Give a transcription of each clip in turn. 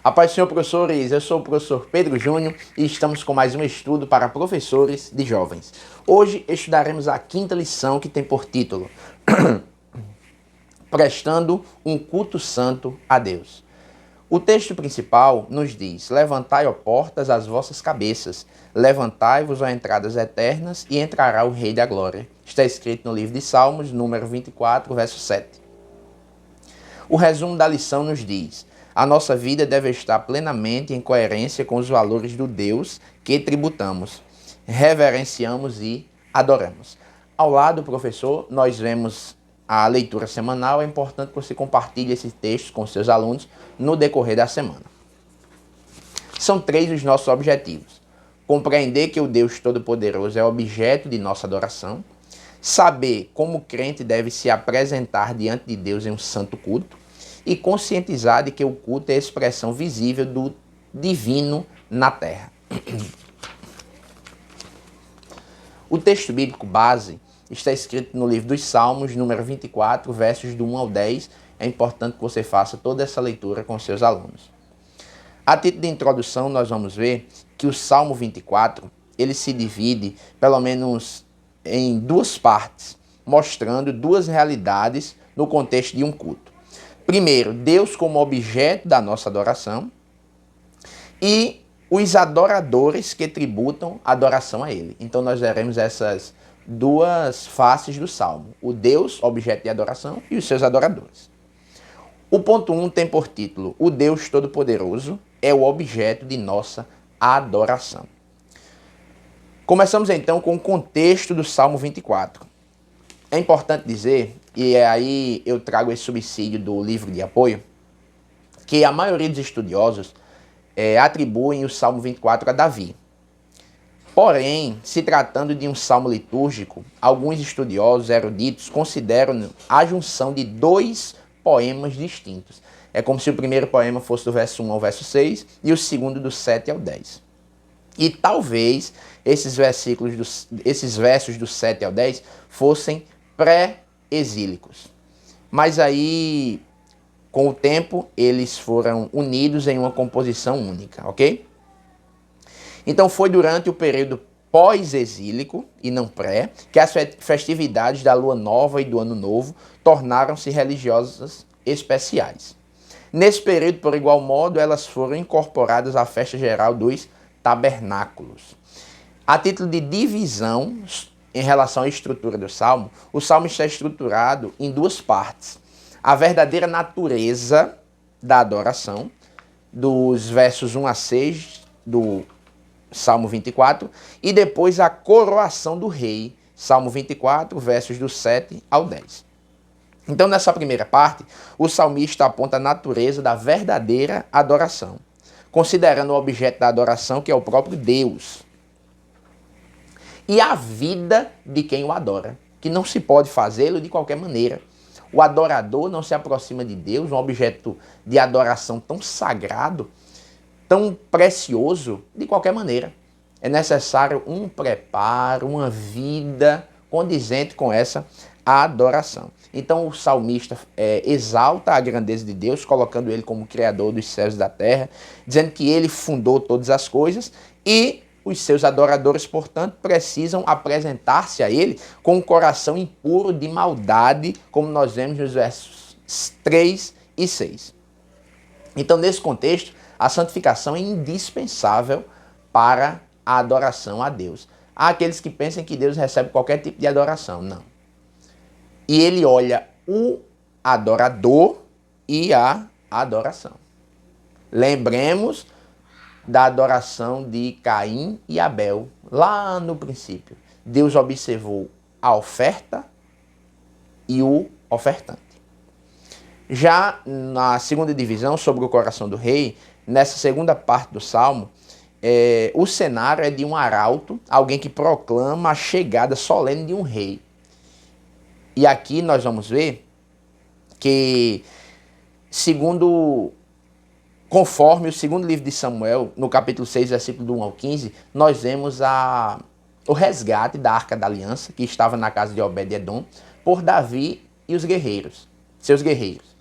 A paz do Senhor, professores, eu sou o professor Pedro Júnior e estamos com mais um estudo para professores de jovens. Hoje estudaremos a quinta lição que tem por título Prestando um culto santo a Deus. O texto principal nos diz: levantai, ó portas, as vossas cabeças, levantai-vos, ó entradas eternas, e entrará o Rei da Glória. Está escrito no livro de Salmos, número 24, verso 7. O resumo da lição nos diz: a nossa vida deve estar plenamente em coerência com os valores do Deus que tributamos, reverenciamos e adoramos. Ao lado do professor, nós vemos a leitura semanal. É importante que você compartilhe esses textos com seus alunos no decorrer da semana. São 3 os nossos objetivos: compreender que o Deus Todo-Poderoso é objeto de nossa adoração, saber como o crente deve se apresentar diante de Deus em um santo culto e conscientizar de que o culto é a expressão visível do divino na terra. O texto bíblico base está escrito no livro dos Salmos, número 24, versos do 1 ao 10. É importante que você faça toda essa leitura com seus alunos. A título de introdução, nós vamos ver que o Salmo 24, ele se divide pelo menos em 2 partes, mostrando 2 realidades no contexto de um culto. Primeiro, Deus como objeto da nossa adoração e os adoradores que tributam adoração a Ele. Então nós veremos essas 2 faces do Salmo: o Deus, objeto de adoração, e os seus adoradores. O ponto 1 tem por título: o Deus Todo-Poderoso é o objeto de nossa adoração. Começamos então com o contexto do Salmo 24. É importante dizer, e aí eu trago esse subsídio do livro de apoio, que a maioria dos estudiosos atribuem o Salmo 24 a Davi. Porém, se tratando de um salmo litúrgico, alguns estudiosos eruditos consideram a junção de 2 poemas distintos. É como se o primeiro poema fosse do verso 1 ao verso 6 e o segundo do 7 ao 10. E talvez esses versos do 7 ao 10 fossem pré-exílicos. Mas aí, com o tempo, eles foram unidos em uma composição única, ok? Então foi durante o período pós-exílico, e não pré, que as festividades da Lua Nova e do Ano Novo tornaram-se religiosas especiais. Nesse período, por igual modo, elas foram incorporadas à festa geral dos tabernáculos. A título de divisão em relação à estrutura do Salmo, o Salmo está estruturado em 2 partes: a verdadeira natureza da adoração, dos versos 1 a 6 do Salmo 24, e depois a coroação do rei, Salmo 24, versos do 7 ao 10. Então, nessa primeira parte, o salmista aponta a natureza da verdadeira adoração, considerando o objeto da adoração, que é o próprio Deus, e a vida de quem o adora, que não se pode fazê-lo de qualquer maneira. O adorador não se aproxima de Deus, um objeto de adoração tão sagrado, tão precioso, de qualquer maneira. É necessário um preparo, uma vida condizente com essa adoração. Então o salmista exalta a grandeza de Deus, colocando ele como criador dos céus e da terra, dizendo que ele fundou todas as coisas, e os seus adoradores, portanto, precisam apresentar-se a ele com um coração impuro de maldade, como nós vemos nos versos 3 e 6. Então, nesse contexto, a santificação é indispensável para a adoração a Deus. Há aqueles que pensam que Deus recebe qualquer tipo de adoração. Não. E ele olha o adorador e a adoração. Lembremos da adoração de Caim e Abel, lá no princípio. Deus observou a oferta e o ofertante. Já na segunda divisão, sobre o coração do rei, nessa segunda parte do Salmo, o cenário é de um arauto, alguém que proclama a chegada solene de um rei. E aqui nós vamos ver que, conforme o segundo livro de Samuel, no capítulo 6, versículo do 1 ao 15, nós vemos o resgate da Arca da Aliança, que estava na casa de Obed-Edom, por Davi e os guerreiros, seus guerreiros.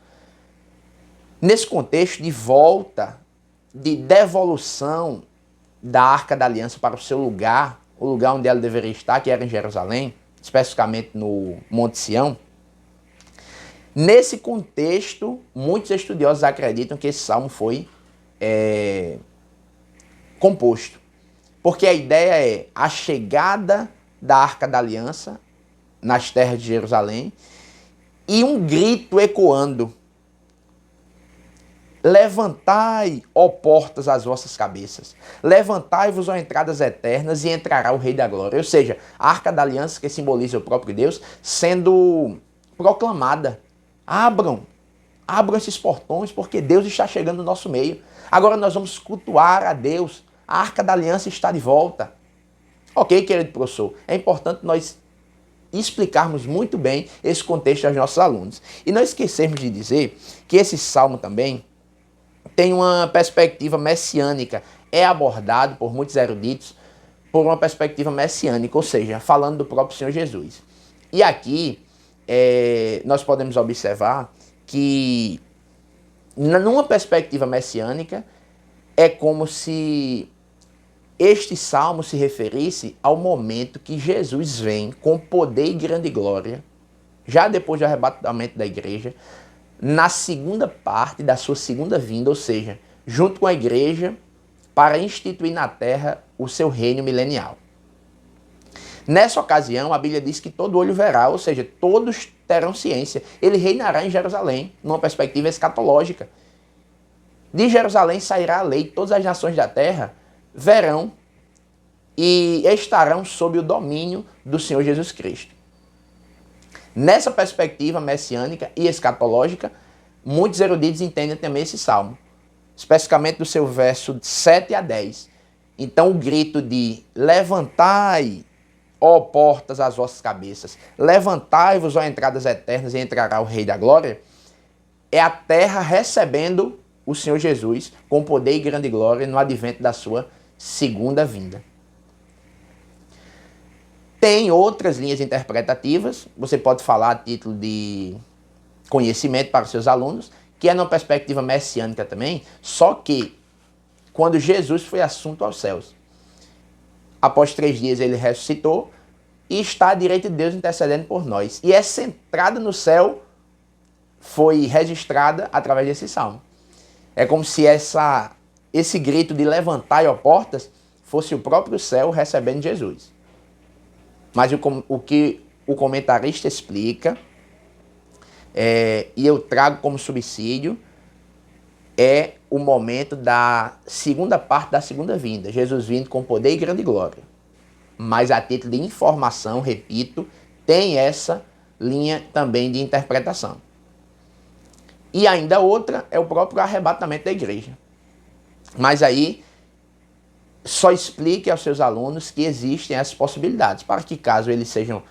Nesse contexto de volta de devolução da Arca da Aliança para o seu lugar, o lugar onde ela deveria estar, que era em Jerusalém, especificamente no Monte Sião. Nesse contexto, muitos estudiosos acreditam que esse salmo foi composto. Porque a ideia é a chegada da Arca da Aliança nas terras de Jerusalém e um grito ecoando: levantai, ó portas, as vossas cabeças. Levantai-vos, ó entradas eternas, e entrará o Rei da Glória. Ou seja, a Arca da Aliança, que simboliza o próprio Deus, sendo proclamada. Abram esses portões, porque Deus está chegando no nosso meio. Agora nós vamos cultuar a Deus. A Arca da Aliança está de volta. Ok, querido professor, é importante nós explicarmos muito bem esse contexto aos nossos alunos. E não esquecermos de dizer que esse salmo também tem uma perspectiva messiânica. É abordado por muitos eruditos por uma perspectiva messiânica, ou seja, falando do próprio Senhor Jesus. E aqui nós podemos observar que, numa perspectiva messiânica, é como se este salmo se referisse ao momento que Jesus vem com poder e grande glória, já depois do arrebatamento da igreja, na segunda parte da sua segunda vinda, ou seja, junto com a igreja, para instituir na terra o seu reino milenial. Nessa ocasião, a Bíblia diz que todo olho verá, ou seja, todos terão ciência. Ele reinará em Jerusalém, numa perspectiva escatológica. De Jerusalém sairá a lei, todas as nações da terra verão e estarão sob o domínio do Senhor Jesus Cristo. Nessa perspectiva messiânica e escatológica, muitos eruditos entendem também esse salmo, especificamente do seu verso 7 a 10. Então o grito de levantai, ó portas, as vossas cabeças, levantai-vos, ó entradas eternas, e entrará o Rei da Glória, é a terra recebendo o Senhor Jesus com poder e grande glória no advento da sua segunda vinda. Tem outras linhas interpretativas, você pode falar a título de conhecimento para os seus alunos, que é numa perspectiva messiânica também, só que quando Jesus foi assunto aos céus, após 3 dias ele ressuscitou e está à direita de Deus intercedendo por nós. E essa entrada no céu foi registrada através desse salmo. É como se esse grito de levantai, ó portas, fosse o próprio céu recebendo Jesus. Mas o que o comentarista explica, e eu trago como subsídio, é o momento da segunda parte da segunda vinda. Jesus vindo com poder e grande glória. Mas a título de informação, repito, tem essa linha também de interpretação. E ainda outra é o próprio arrebatamento da igreja. Mas aí só explique aos seus alunos que existem essas possibilidades, para que caso eles sejam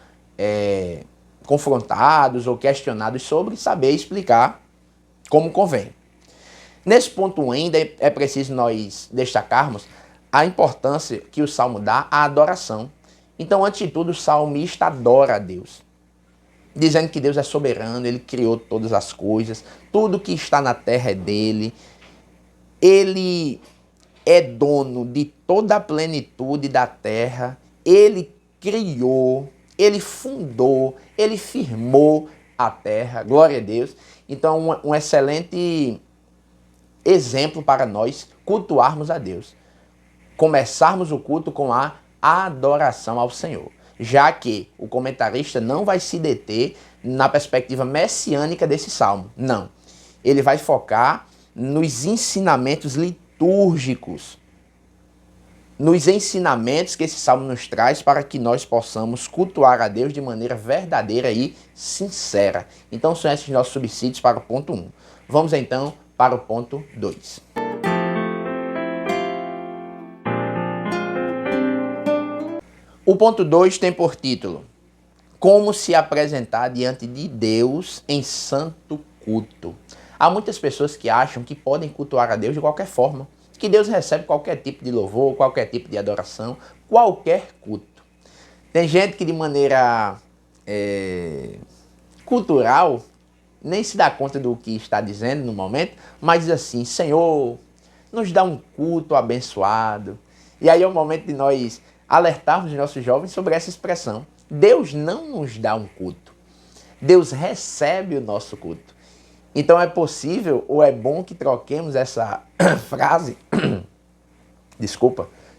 confrontados ou questionados sobre, saber explicar como convém. Nesse ponto ainda é preciso nós destacarmos a importância que o Salmo dá à adoração. Então, antes de tudo, o salmista adora a Deus, dizendo que Deus é soberano, Ele criou todas as coisas, tudo que está na terra é dele, Ele é dono de toda a plenitude da terra, Ele criou, Ele fundou, Ele firmou a terra, glória a Deus. Então, um excelente exemplo para nós cultuarmos a Deus. Começarmos o culto com a adoração ao Senhor, já que o comentarista não vai se deter na perspectiva messiânica desse salmo, não. Ele vai focar nos ensinamentos litúrgicos, nos ensinamentos que esse salmo nos traz para que nós possamos cultuar a Deus de maneira verdadeira e sincera. Então são esses nossos subsídios para o ponto 1. Vamos então para o ponto 2. O ponto 2 tem por título: como se apresentar diante de Deus em santo culto. Há muitas pessoas que acham que podem cultuar a Deus de qualquer forma, que Deus recebe qualquer tipo de louvor, qualquer tipo de adoração, qualquer culto. Tem gente que de maneira cultural nem se dá conta do que está dizendo no momento, mas diz assim: Senhor, nos dá um culto abençoado. E aí é o momento de nós alertarmos os nossos jovens sobre essa expressão. Deus não nos dá um culto. Deus recebe o nosso culto. Então é possível ou é bom que troquemos essa frase,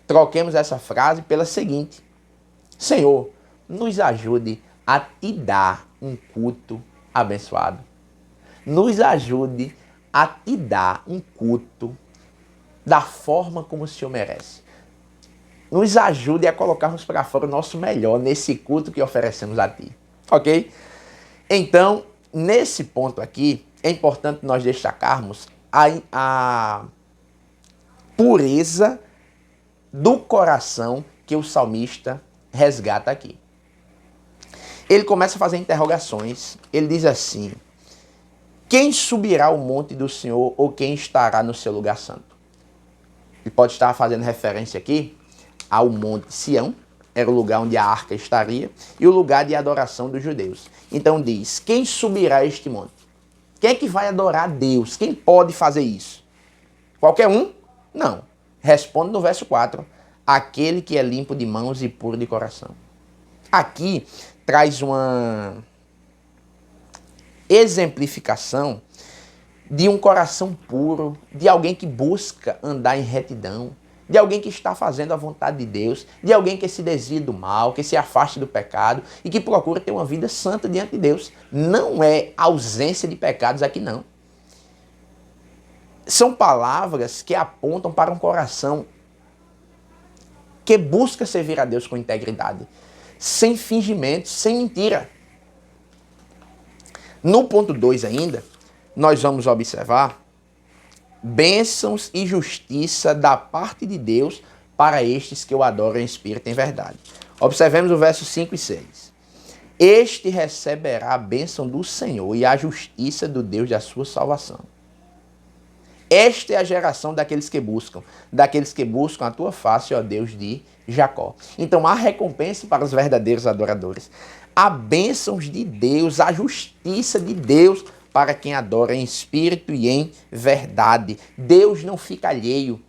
troquemos essa frase pela seguinte: Senhor, nos ajude a te dar um culto abençoado. Nos ajude a te dar um culto da forma como o Senhor merece. Nos ajude a colocarmos para fora o nosso melhor nesse culto que oferecemos a ti. Ok? Então, nesse ponto aqui, é importante nós destacarmos a pureza do coração que o salmista resgata aqui. Ele começa a fazer interrogações. Ele diz assim: quem subirá ao monte do Senhor ou quem estará no seu lugar santo? Ele pode estar fazendo referência aqui ao monte Sião, era o lugar onde a arca estaria, e o lugar de adoração dos judeus. Então diz: quem subirá a este monte? Quem é que vai adorar a Deus? Quem pode fazer isso? Qualquer um? Não. Responde no verso 4. Aquele que é limpo de mãos e puro de coração. Aqui traz uma exemplificação de um coração puro, de alguém que busca andar em retidão, de alguém que está fazendo a vontade de Deus, de alguém que se desvia do mal, que se afaste do pecado e que procura ter uma vida santa diante de Deus. Não é ausência de pecados aqui, não. São palavras que apontam para um coração que busca servir a Deus com integridade, sem fingimento, sem mentira. No ponto 2 ainda, nós vamos observar bênçãos e justiça da parte de Deus para estes que o adoram em espírito e em verdade. Observemos o verso 5 e 6. Este receberá a bênção do Senhor e a justiça do Deus da sua salvação. Esta é a geração daqueles que buscam a tua face, ó Deus de Jacó. Então há recompensa para os verdadeiros adoradores. Há bênçãos de Deus, a justiça de Deus para quem adora em espírito e em verdade. Deus não fica alheio,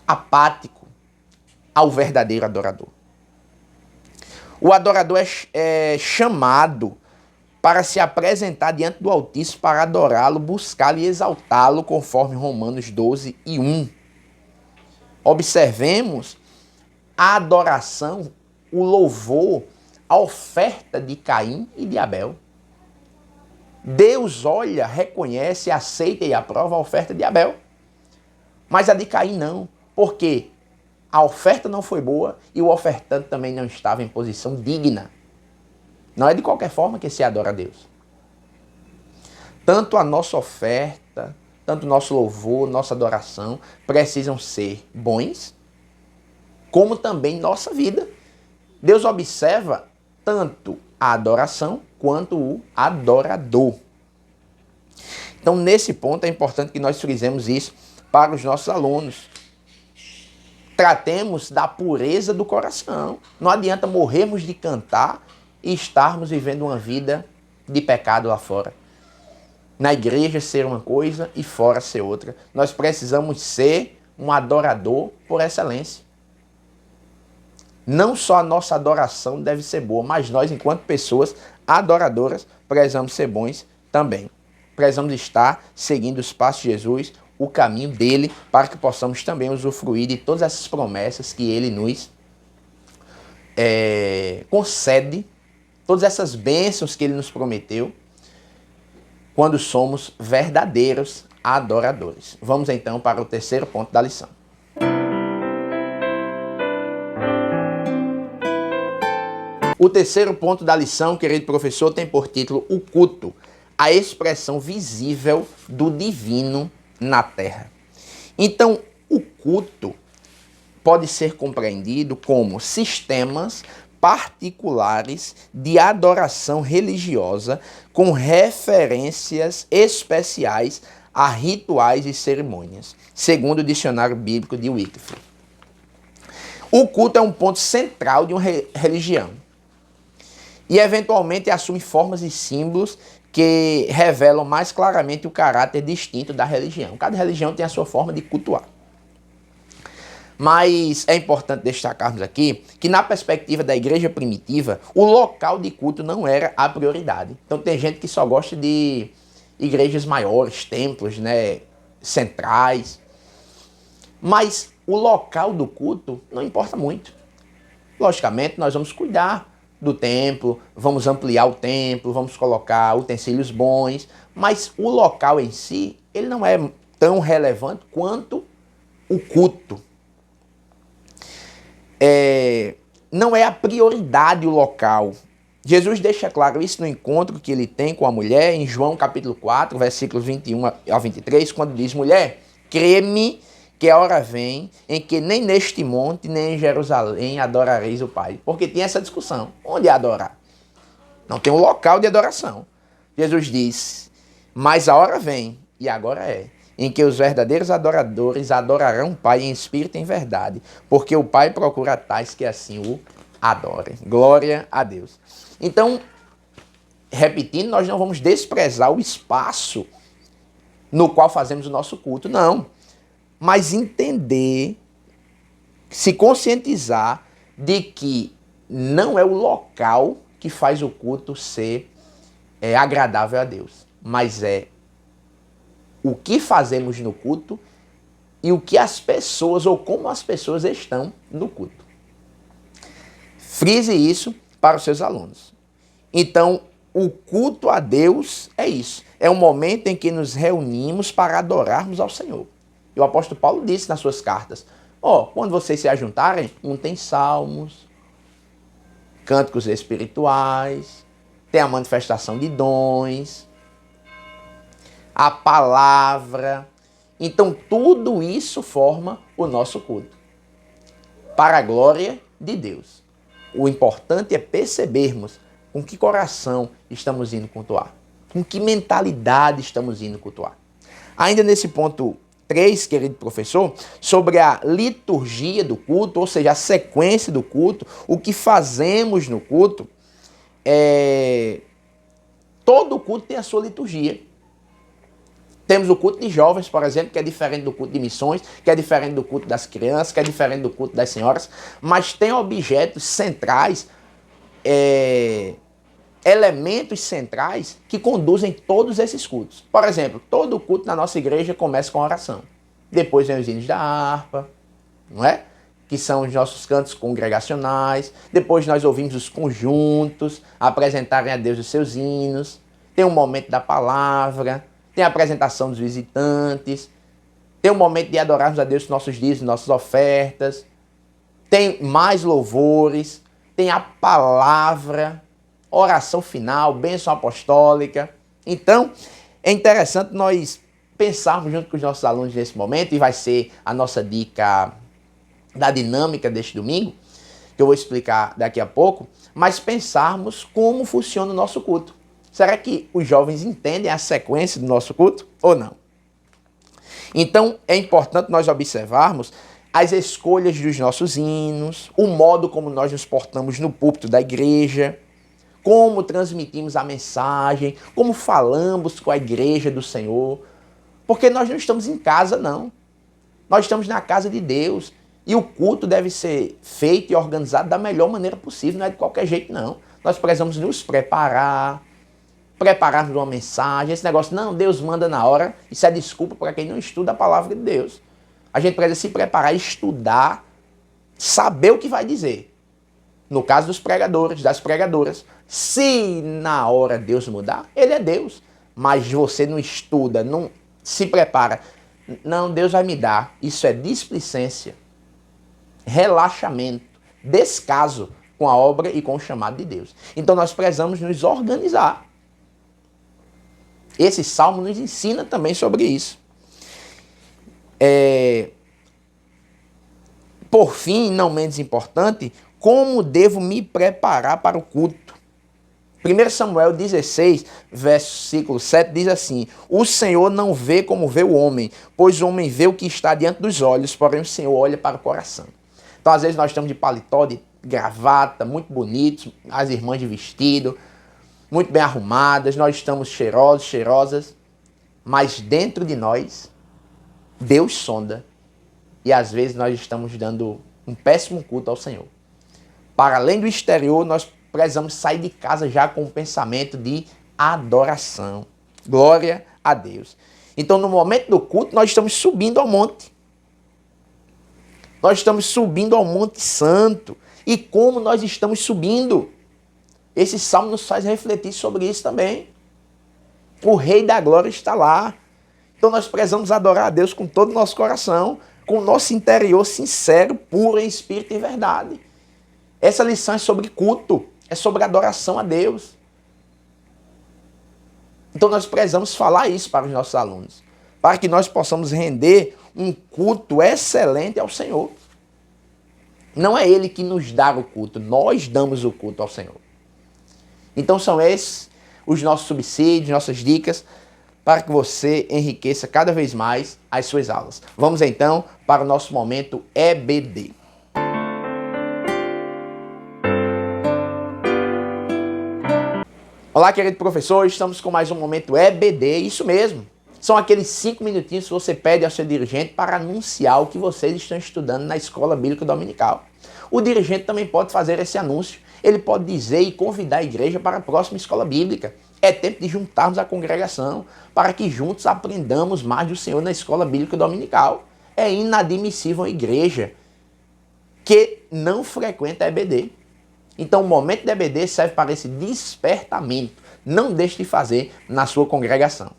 apático ao verdadeiro adorador. O adorador é chamado para se apresentar diante do Altíssimo, para adorá-lo, buscá-lo e exaltá-lo, conforme Romanos 12 e 1. Observemos a adoração, o louvor, a oferta de Caim e de Abel. Deus olha, reconhece, aceita e aprova a oferta de Abel. Mas a de Caim não. Por quê? A oferta não foi boa e o ofertante também não estava em posição digna. Não é de qualquer forma que se adora a Deus. Tanto a nossa oferta, tanto o nosso louvor, nossa adoração, precisam ser bons, como também nossa vida. Deus observa tanto a adoração quanto o adorador. Então, nesse ponto, é importante que nós frisemos isso para os nossos alunos. Tratemos da pureza do coração. Não adianta morrermos de cantar e estarmos vivendo uma vida de pecado lá fora. Na igreja ser uma coisa e fora ser outra. Nós precisamos ser um adorador por excelência. Não só a nossa adoração deve ser boa, mas nós, enquanto pessoas adoradoras, precisamos ser bons também. Precisamos estar seguindo os passos de Jesus, o caminho dele, para que possamos também usufruir de todas essas promessas que ele nos concede, todas essas bênçãos que ele nos prometeu, quando somos verdadeiros adoradores. Vamos então para o terceiro ponto da lição. O terceiro ponto da lição, querido professor, tem por título o culto, a expressão visível do divino na terra. Então, o culto pode ser compreendido como sistemas particulares de adoração religiosa com referências especiais a rituais e cerimônias, segundo o dicionário bíblico de Wycliffe. O culto é um ponto central de uma religião. e eventualmente assume formas e símbolos que revelam mais claramente o caráter distinto da religião. Cada religião tem a sua forma de cultuar. Mas é importante destacarmos aqui que na perspectiva da igreja primitiva, o local de culto não era a prioridade. Então tem gente que só gosta de igrejas maiores, templos, né, centrais. Mas o local do culto não importa muito. Logicamente, nós vamos cuidar do templo, vamos ampliar o templo, vamos colocar utensílios bons, mas o local em si, ele não é tão relevante quanto o culto. Não é a prioridade o local. Jesus deixa claro isso no encontro que ele tem com a mulher, em João capítulo 4, versículos 21 a 23, quando diz: mulher, crê-me que a hora vem em que nem neste monte, nem em Jerusalém adorareis o Pai. Porque tem essa discussão. Onde adorar? Não tem um local de adoração. Jesus diz: mas a hora vem, e agora é, em que os verdadeiros adoradores adorarão o Pai em espírito e em verdade, porque o Pai procura tais que assim o adorem. Glória a Deus. Então, repetindo, nós não vamos desprezar o espaço no qual fazemos o nosso culto, não. Mas entender, se conscientizar de que não é o local que faz o culto ser agradável a Deus, mas é o que fazemos no culto e o que as pessoas, ou como as pessoas estão no culto. Frise isso para os seus alunos. Então, o culto a Deus é isso. É um momento em que nos reunimos para adorarmos ao Senhor. E o apóstolo Paulo disse nas suas cartas: quando vocês se ajuntarem, tem salmos, cânticos espirituais, tem a manifestação de dons, a palavra. Então, tudo isso forma o nosso culto, para a glória de Deus. O importante é percebermos com que coração estamos indo cultuar, com que mentalidade estamos indo cultuar. Ainda nesse ponto 3, querido professor, sobre a liturgia do culto, ou seja, a sequência do culto, o que fazemos no culto, todo culto tem a sua liturgia. Temos o culto de jovens, por exemplo, que é diferente do culto de missões, que é diferente do culto das crianças, que é diferente do culto das senhoras, mas tem objetos centrais, elementos centrais que conduzem todos esses cultos. Por exemplo, todo culto na nossa igreja começa com oração. Depois vem os hinos da harpa, não é? Que são os nossos cantos congregacionais. Depois nós ouvimos os conjuntos apresentarem a Deus os seus hinos. Tem um momento da palavra, tem a apresentação dos visitantes, tem um momento de adorarmos a Deus com nossos dízimos, nossas ofertas, tem mais louvores, tem a palavra, oração final, bênção apostólica. Então, é interessante nós pensarmos junto com os nossos alunos nesse momento, e vai ser a nossa dica da dinâmica deste domingo, que eu vou explicar daqui a pouco, mas pensarmos como funciona o nosso culto. Será que os jovens entendem a sequência do nosso culto ou não? Então, é importante nós observarmos as escolhas dos nossos hinos, o modo como nós nos portamos no púlpito da igreja, como transmitimos a mensagem, como falamos com a igreja do Senhor, porque nós não estamos em casa, não. Nós estamos na casa de Deus, e o culto deve ser feito e organizado da melhor maneira possível, não é de qualquer jeito, não. Nós precisamos nos prepararmos uma mensagem, esse negócio, não, Deus manda na hora, isso é desculpa para quem não estuda a palavra de Deus. A gente precisa se preparar, estudar, saber o que vai dizer. No caso dos pregadores, das pregadoras, se na hora Deus mudar, Ele é Deus. Mas você não estuda, não se prepara, não, Deus vai me dar. Isso é displicência, relaxamento, descaso com a obra e com o chamado de Deus. Então nós precisamos nos organizar. Esse salmo nos ensina também sobre isso. Por fim, não menos importante, como devo me preparar para o culto? 1 Samuel 16, versículo 7 diz assim: o Senhor não vê como vê o homem, pois o homem vê o que está diante dos olhos, porém o Senhor olha para o coração. Então, às vezes, nós estamos de paletó, de gravata, muito bonitos, as irmãs de vestido, muito bem arrumadas, nós estamos cheirosos, cheirosas, mas dentro de nós, Deus sonda e às vezes nós estamos dando um péssimo culto ao Senhor. Para além do exterior, nós precisamos sair de casa já com o pensamento de adoração. Glória a Deus. Então, no momento do culto, nós estamos subindo ao monte. Nós estamos subindo ao Monte Santo. E como nós estamos subindo? Esse salmo nos faz refletir sobre isso também. O Rei da Glória está lá. Então nós precisamos adorar a Deus com todo o nosso coração, com o nosso interior sincero, puro em espírito e verdade. Essa lição é sobre culto, é sobre adoração a Deus. Então nós precisamos falar isso para os nossos alunos, para que nós possamos render um culto excelente ao Senhor. Não é Ele que nos dá o culto, nós damos o culto ao Senhor. Então são esses os nossos subsídios, nossas dicas, para que você enriqueça cada vez mais as suas aulas. Vamos então para o nosso momento EBD. Olá, querido professor, estamos com mais um momento EBD, isso mesmo. São aqueles 5 minutinhos que você pede ao seu dirigente para anunciar o que vocês estão estudando na Escola Bíblica Dominical. O dirigente também pode fazer esse anúncio. Ele pode dizer e convidar a igreja para a próxima escola bíblica. É tempo de juntarmos a congregação para que juntos aprendamos mais do Senhor na Escola Bíblica Dominical. É inadmissível a igreja que não frequenta a EBD. Então o momento da EBD serve para esse despertamento. Não deixe de fazer na sua congregação.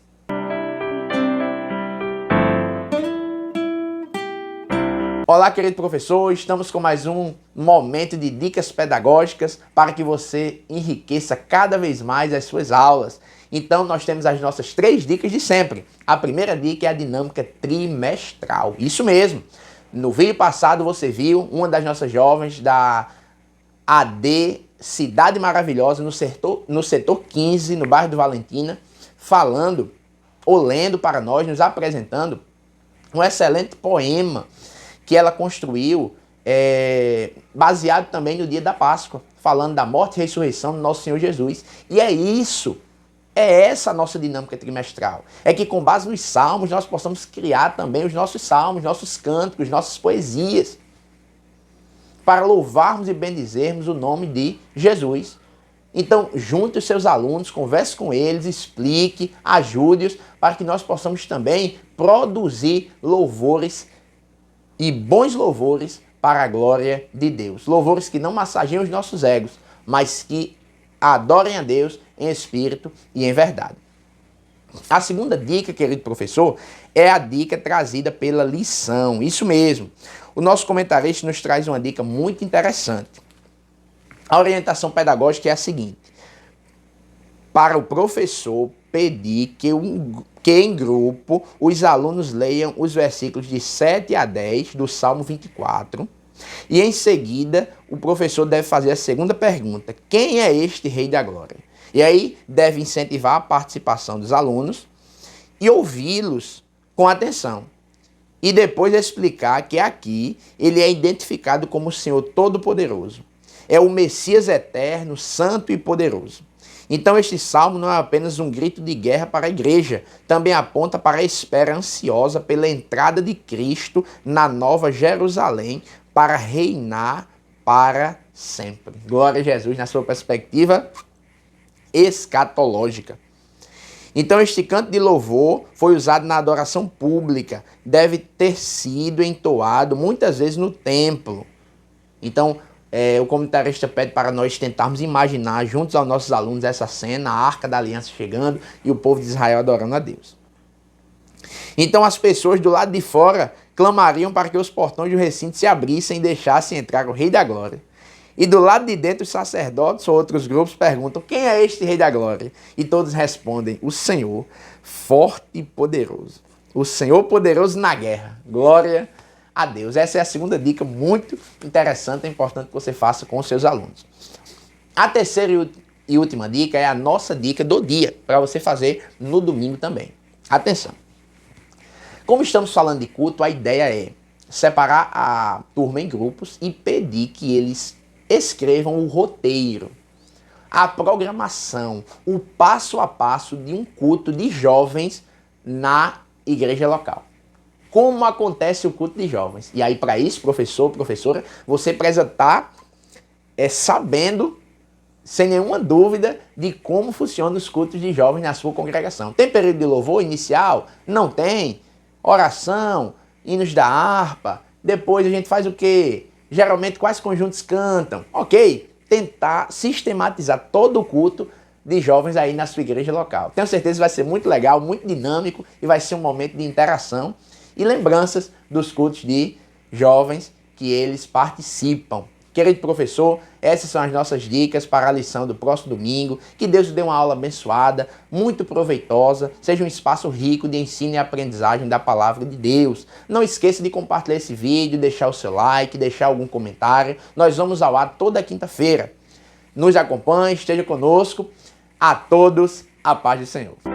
Olá, querido professor, estamos com mais um momento de dicas pedagógicas para que você enriqueça cada vez mais as suas aulas. Então, nós temos as nossas 3 dicas de sempre. A primeira dica é a dinâmica trimestral. Isso mesmo. No vídeo passado você viu uma das nossas jovens da AD Cidade Maravilhosa, no setor 15, no bairro do Valentina, falando ou lendo para nós, nos apresentando um excelente poema que ela construiu, baseado também no dia da Páscoa, falando da morte e ressurreição do nosso Senhor Jesus. E é essa a nossa dinâmica trimestral. É que com base nos salmos nós possamos criar também os nossos salmos, nossos cânticos, nossas poesias, para louvarmos e bendizermos o nome de Jesus. Então, junte os seus alunos, converse com eles, explique, ajude-os, para que nós possamos também produzir louvores e bons louvores para a glória de Deus. Louvores que não massageiam os nossos egos, mas que adorem a Deus em espírito e em verdade. A segunda dica, querido professor, é a dica trazida pela lição. Isso mesmo. O nosso comentarista nos traz uma dica muito interessante. A orientação pedagógica é a seguinte: para o professor pedir que em grupo os alunos leiam os versículos de 7 a 10 do Salmo 24 e em seguida o professor deve fazer a segunda pergunta: quem é este Rei da Glória? E aí deve incentivar a participação dos alunos e ouvi-los com atenção. E depois explicar que aqui ele é identificado como o Senhor Todo-Poderoso. É o Messias eterno, santo e poderoso. Então este salmo não é apenas um grito de guerra para a igreja, também aponta para a espera ansiosa pela entrada de Cristo na Nova Jerusalém para reinar para sempre. Glória a Jesus na sua perspectiva escatológica. Então este canto de louvor foi usado na adoração pública, deve ter sido entoado muitas vezes no templo. Então o comentarista pede para nós tentarmos imaginar juntos aos nossos alunos essa cena, a Arca da Aliança chegando e o povo de Israel adorando a Deus. Então as pessoas do lado de fora clamariam para que os portões do recinto se abrissem e deixassem entrar o Rei da Glória. E do lado de dentro os sacerdotes ou outros grupos perguntam: quem é este Rei da Glória? E todos respondem: o Senhor forte e poderoso. O Senhor poderoso na guerra. Glória a Deus. Essa é a segunda dica muito interessante e importante que você faça com os seus alunos. A terceira e última dica é a nossa dica do dia, para você fazer no domingo também. Atenção! Como estamos falando de culto, a ideia é separar a turma em grupos e pedir que eles escrevam o roteiro, a programação, o passo a passo de um culto de jovens na igreja local. Como acontece o culto de jovens? E aí, para isso, professor, professora, você precisa estar sabendo, sem nenhuma dúvida, de como funcionam os cultos de jovens na sua congregação. Tem período de louvor inicial? Não tem. Oração, hinos da harpa. Depois a gente faz o quê? Geralmente, quais conjuntos cantam? Ok. Tentar sistematizar todo o culto de jovens aí na sua igreja local. Tenho certeza que vai ser muito legal, muito dinâmico e vai ser um momento de interação e lembranças dos cultos de jovens que eles participam. Querido professor, essas são as nossas dicas para a lição do próximo domingo. Que Deus te dê uma aula abençoada, muito proveitosa, seja um espaço rico de ensino e aprendizagem da palavra de Deus. Não esqueça de compartilhar esse vídeo, deixar o seu like, deixar algum comentário. Nós vamos ao ar toda quinta-feira. Nos acompanhe, esteja conosco. A todos, a paz do Senhor.